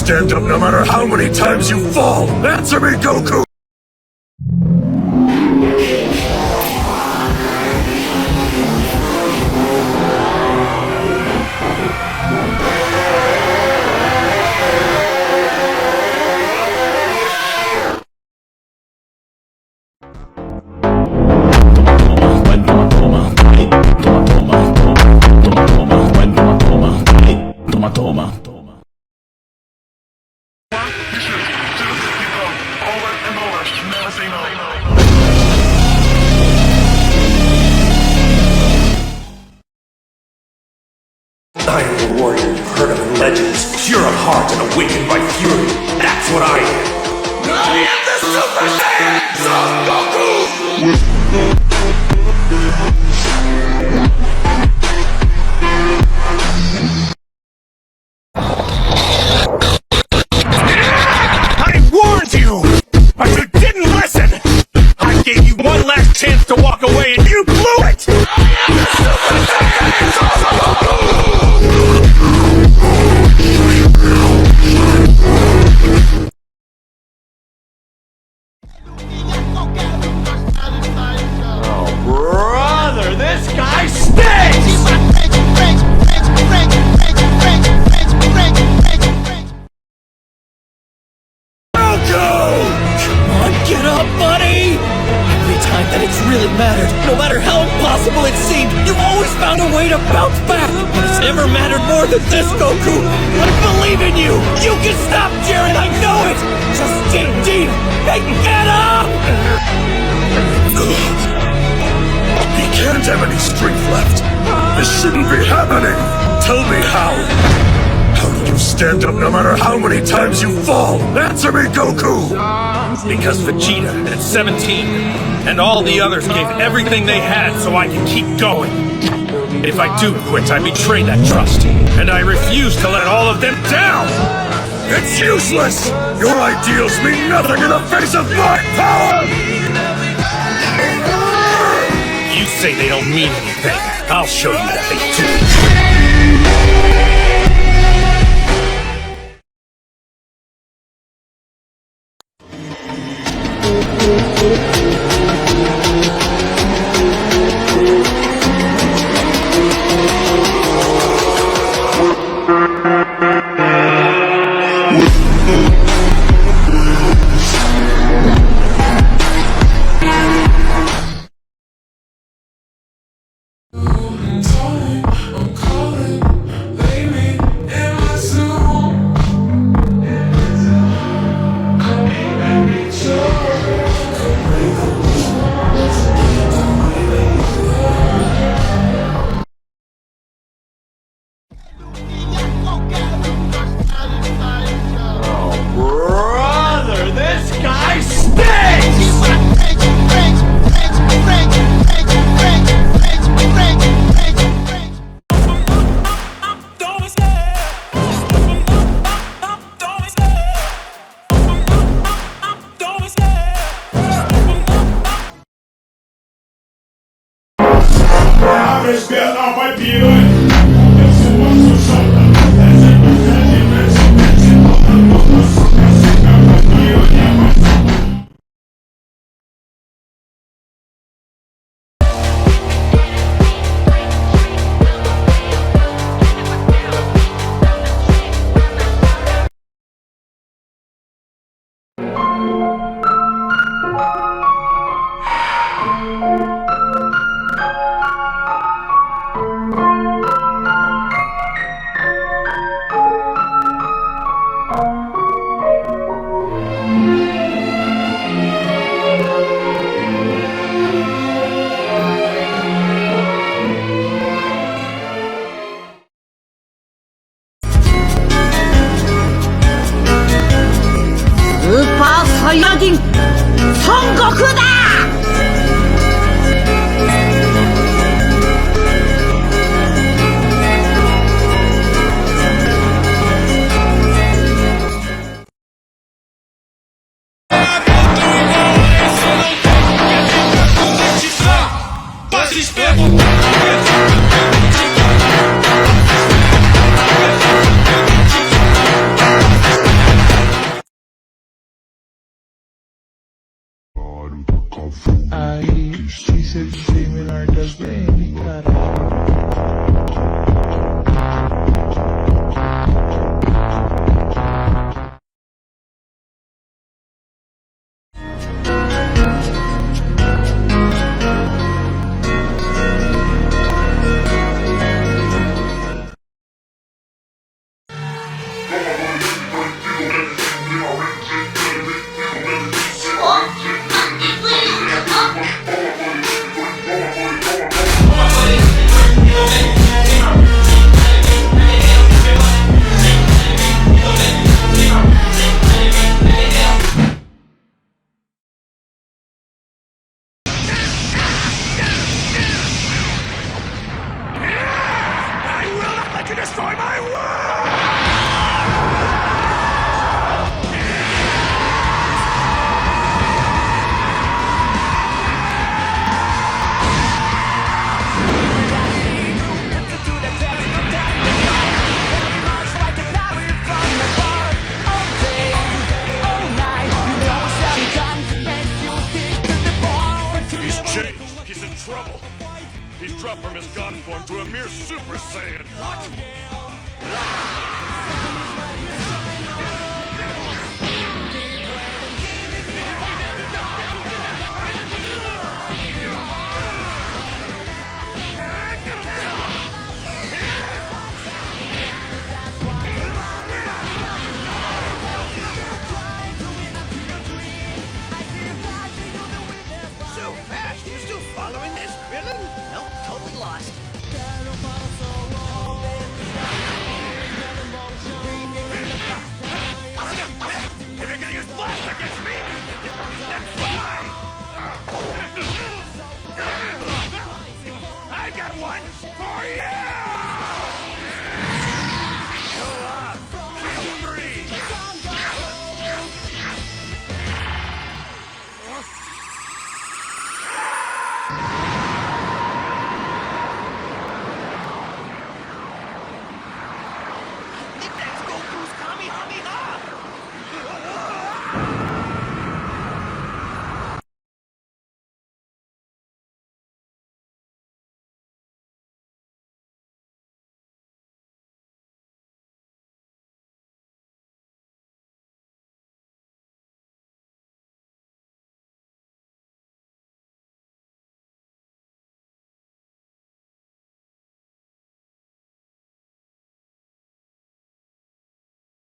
stand up no matter how many times you fall? Answer me, Goku! I am the warrior you've heard of in legends, pure of heart and awakened by fury. That's what I am. I am the Super Saiyan Son Goku! I warned you! But you didn't listen! I gave you one last chance to walk away and you blew it! I am the Super Saiyan Son Goku! This guy stinks! Goku! Come on, get up, buddy! Every time that it's really mattered, no matter how impossible it seemed, you've always found a way to bounce back! But it's never mattered more than this, Goku! I believe in you! You can stop Jiren, I know it! Just dig deep and get up! He can't have any strength left. This shouldn't be happening. Tell me how. How do you stand up no matter how many times you fall? Answer me, Goku! Because Vegeta at 17 and all the others gave everything they had so I can keep going. If I do quit, I betray that trust. And I refuse to let all of them down! It's useless! Your ideals mean nothing in the face of my power! You say they don't mean anything. I'll show you that they do. 사이야진 성거크다! Aí se ele ser menor também, caralho. He's dropped from his god form to a mere Super Saiyan. What?